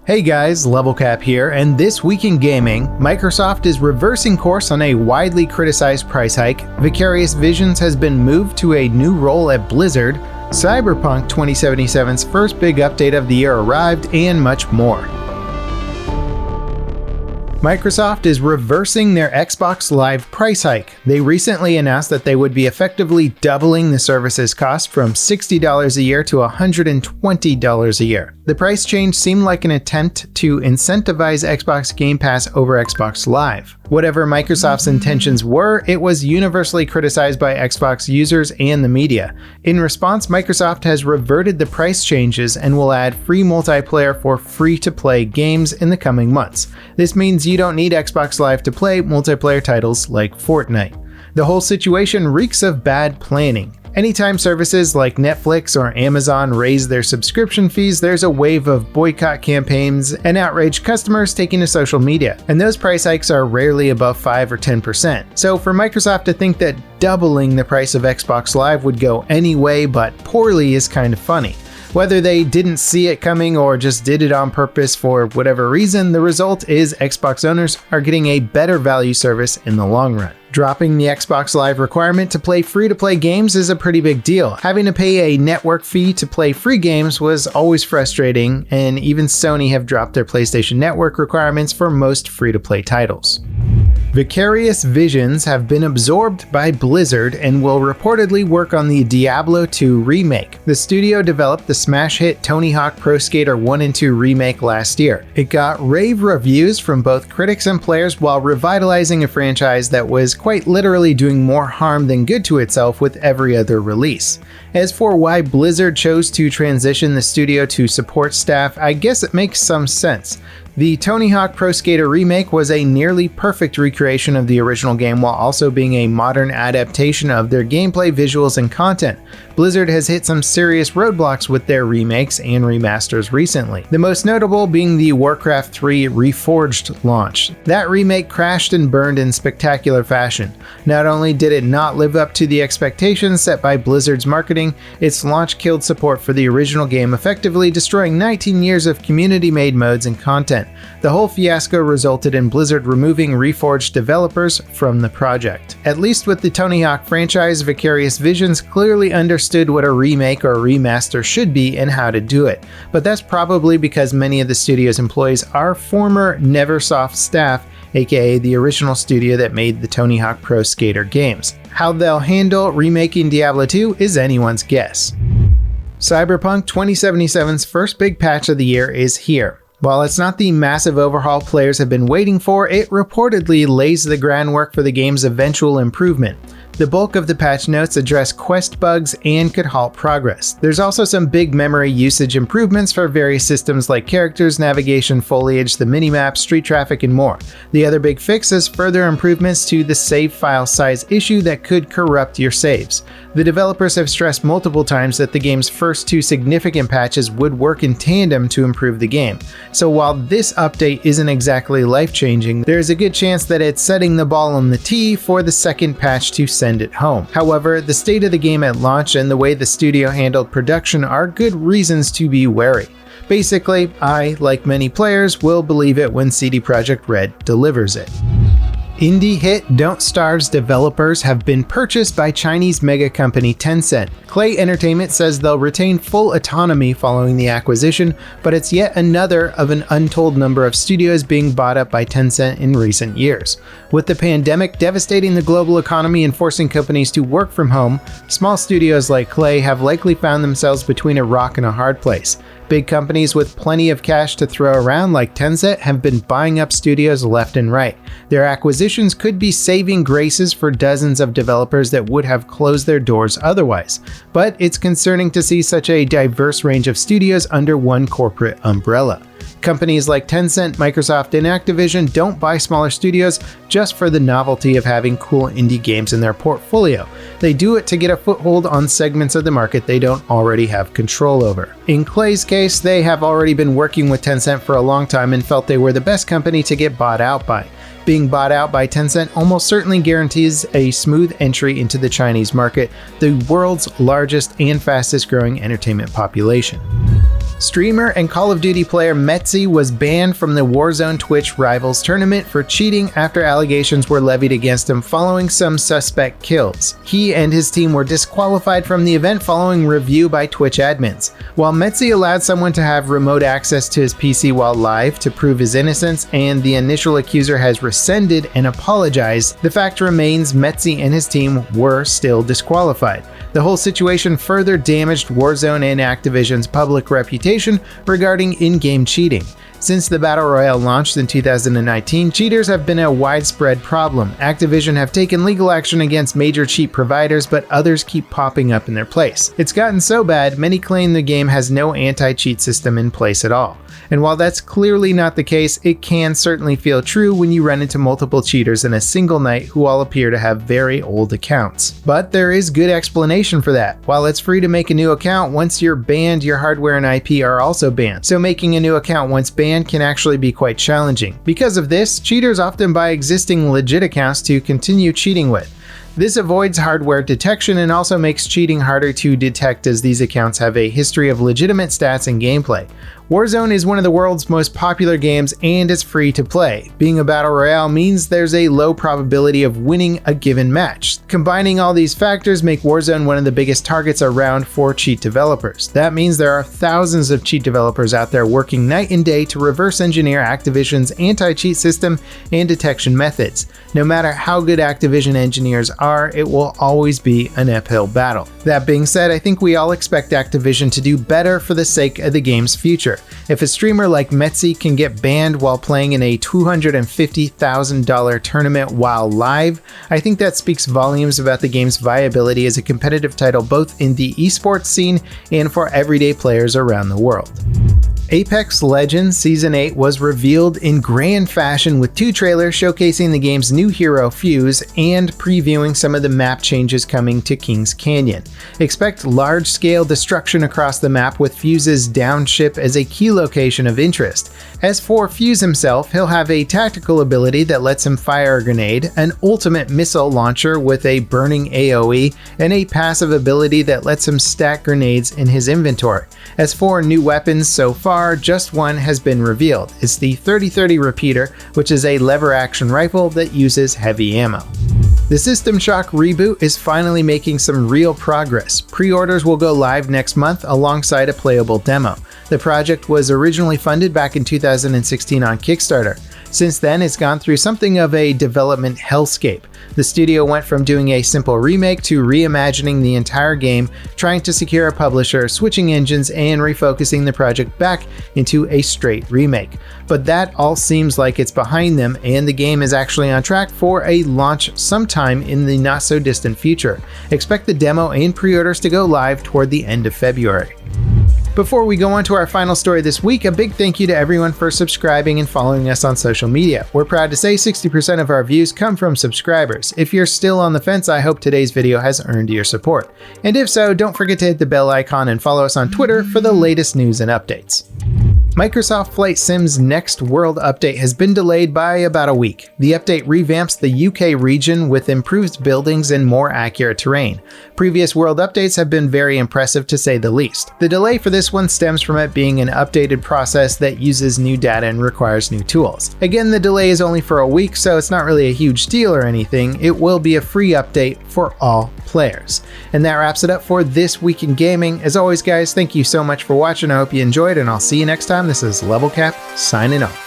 Hey guys, LevelCap here, and this week in gaming, Microsoft is reversing course on a widely criticized price hike, Vicarious Visions has been moved to a new role at Blizzard, Cyberpunk 2077's first big update of the year arrived, and much more. Microsoft is reversing their Xbox Live price hike. They recently announced that they would be effectively doubling the service's cost from $60 a year to $120 a year. The price change seemed like an attempt to incentivize Xbox Game Pass over Xbox Live. Whatever Microsoft's intentions were, it was universally criticized by Xbox users and the media. In response, Microsoft has reverted the price changes and will add free multiplayer for free-to-play games in the coming months. This means you don't need Xbox Live to play multiplayer titles like Fortnite. The whole situation reeks of bad planning. Anytime services like Netflix or Amazon raise their subscription fees, there's a wave of boycott campaigns and outraged customers taking to social media, and those price hikes are rarely above 5 or 10%. So for Microsoft to think that doubling the price of Xbox Live would go any way but poorly is kind of funny. Whether they didn't see it coming or just did it on purpose for whatever reason, the result is Xbox owners are getting a better value service in the long run. Dropping the Xbox Live requirement to play free-to-play games is a pretty big deal. Having to pay a network fee to play free games was always frustrating, and even Sony have dropped their PlayStation Network requirements for most free-to-play titles. Vicarious Visions have been absorbed by Blizzard and will reportedly work on the Diablo 2 remake. The studio developed the smash hit Tony Hawk Pro Skater 1 and 2 remake last year. It got rave reviews from both critics and players while revitalizing a franchise that was quite literally doing more harm than good to itself with every other release. As for why Blizzard chose to transition the studio to support staff, I guess it makes some sense. The Tony Hawk Pro Skater remake was a nearly perfect recreation of the original game while also being a modern adaptation of their gameplay, visuals, and content. Blizzard has hit some serious roadblocks with their remakes and remasters recently, the most notable being the Warcraft 3 Reforged launch. That remake crashed and burned in spectacular fashion. Not only did it not live up to the expectations set by Blizzard's marketing, its launch killed support for the original game, effectively destroying 19 years of community-made modes and content. The whole fiasco resulted in Blizzard removing Reforged developers from the project. At least with the Tony Hawk franchise, Vicarious Visions clearly understood what a remake or remaster should be and how to do it. But that's probably because many of the studio's employees are former Neversoft staff, aka the original studio that made the Tony Hawk Pro Skater games. How they'll handle remaking Diablo 2 is anyone's guess. Cyberpunk 2077's first big patch of the year is here. While it's not the massive overhaul players have been waiting for, it reportedly lays the groundwork for the game's eventual improvement. The bulk of the patch notes address quest bugs and could halt progress. There's also some big memory usage improvements for various systems like characters, navigation, foliage, the minimap, street traffic, and more. The other big fix is further improvements to the save file size issue that could corrupt your saves. The developers have stressed multiple times that the game's first two significant patches would work in tandem to improve the game. So while this update isn't exactly life-changing, there's a good chance that it's setting the ball on the tee for the second patch to send it home. However, the state of the game at launch and the way the studio handled production are good reasons to be wary. Basically, I, like many players, will believe it when CD Projekt Red delivers it. Indie hit Don't Starve's developers have been purchased by Chinese mega company Tencent. Klei Entertainment says they'll retain full autonomy following the acquisition, but it's yet another of an untold number of studios being bought up by Tencent in recent years. With the pandemic devastating the global economy and forcing companies to work from home, small studios like Klei have likely found themselves between a rock and a hard place. Big companies with plenty of cash to throw around like Tencent have been buying up studios left and right. Their acquisitions could be saving graces for dozens of developers that would have closed their doors otherwise. But it's concerning to see such a diverse range of studios under one corporate umbrella. Companies like Tencent, Microsoft, and Activision don't buy smaller studios just for the novelty of having cool indie games in their portfolio. They do it to get a foothold on segments of the market they don't already have control over. In Klei's case, they have already been working with Tencent for a long time and felt they were the best company to get bought out by. Being bought out by Tencent almost certainly guarantees a smooth entry into the Chinese market, the world's largest and fastest growing entertainment population. Streamer and Call of Duty player Metzi was banned from the Warzone Twitch Rivals tournament for cheating after allegations were levied against him following some suspect kills. He and his team were disqualified from the event following review by Twitch admins. While Metzi allowed someone to have remote access to his PC while live to prove his innocence, and the initial accuser has rescinded and apologized, the fact remains Metzi and his team were still disqualified. The whole situation further damaged Warzone and Activision's public reputation regarding in-game cheating. Since the Battle Royale launched in 2019, cheaters have been a widespread problem. Activision have taken legal action against major cheat providers, but others keep popping up in their place. It's gotten so bad, many claim the game has no anti-cheat system in place at all. And while that's clearly not the case, it can certainly feel true when you run into multiple cheaters in a single night who all appear to have very old accounts. But there is good explanation for that. While it's free to make a new account, once you're banned, your hardware and IP are also banned. So making a new account once banned can actually be quite challenging. Because of this, cheaters often buy existing legit accounts to continue cheating with. This avoids hardware detection and also makes cheating harder to detect, as these accounts have a history of legitimate stats and gameplay. Warzone is one of the world's most popular games and it's free to play. Being a battle royale means there's a low probability of winning a given match. Combining all these factors make Warzone one of the biggest targets around for cheat developers. That means there are thousands of cheat developers out there working night and day to reverse engineer Activision's anti-cheat system and detection methods. No matter how good Activision engineers are, it will always be an uphill battle. That being said, I think we all expect Activision to do better for the sake of the game's future. If a streamer like Metzi can get banned while playing in a $250,000 tournament while live, I think that speaks volumes about the game's viability as a competitive title both in the esports scene and for everyday players around the world. Apex Legends Season 8 was revealed in grand fashion with 2 trailers showcasing the game's new hero Fuse and previewing some of the map changes coming to Kings Canyon. Expect large-scale destruction across the map with Fuse's downship as a key location of interest. As for Fuse himself, he'll have a tactical ability that lets him fire a grenade, an ultimate missile launcher with a burning AoE, and a passive ability that lets him stack grenades in his inventory. As for new weapons so far, just one has been revealed. It's the 3030 Repeater, which is a lever-action rifle that uses heavy ammo. The System Shock reboot is finally making some real progress. Pre-orders will go live next month alongside a playable demo. The project was originally funded back in 2016 on Kickstarter. Since then, it's gone through something of a development hellscape. The studio went from doing a simple remake to reimagining the entire game, trying to secure a publisher, switching engines, and refocusing the project back into a straight remake. But that all seems like it's behind them, and the game is actually on track for a launch sometime in the not-so-distant future. Expect the demo and pre-orders to go live toward the end of February. Before we go on to our final story this week, a big thank you to everyone for subscribing and following us on social media. We're proud to say 60% of our views come from subscribers. If you're still on the fence, I hope today's video has earned your support. And if so, don't forget to hit the bell icon and follow us on Twitter for the latest news and updates. Microsoft Flight Sim's next world update has been delayed by about a week. The update revamps the UK region with improved buildings and more accurate terrain. Previous world updates have been very impressive to say the least. The delay for this one stems from it being an updated process that uses new data and requires new tools. Again, the delay is only for a week, so it's not really a huge deal or anything. It will be a free update for all players. And that wraps it up for this week in gaming. As always, guys, thank you so much for watching. I hope you enjoyed, and I'll see you next time. This is LevelCap signing off.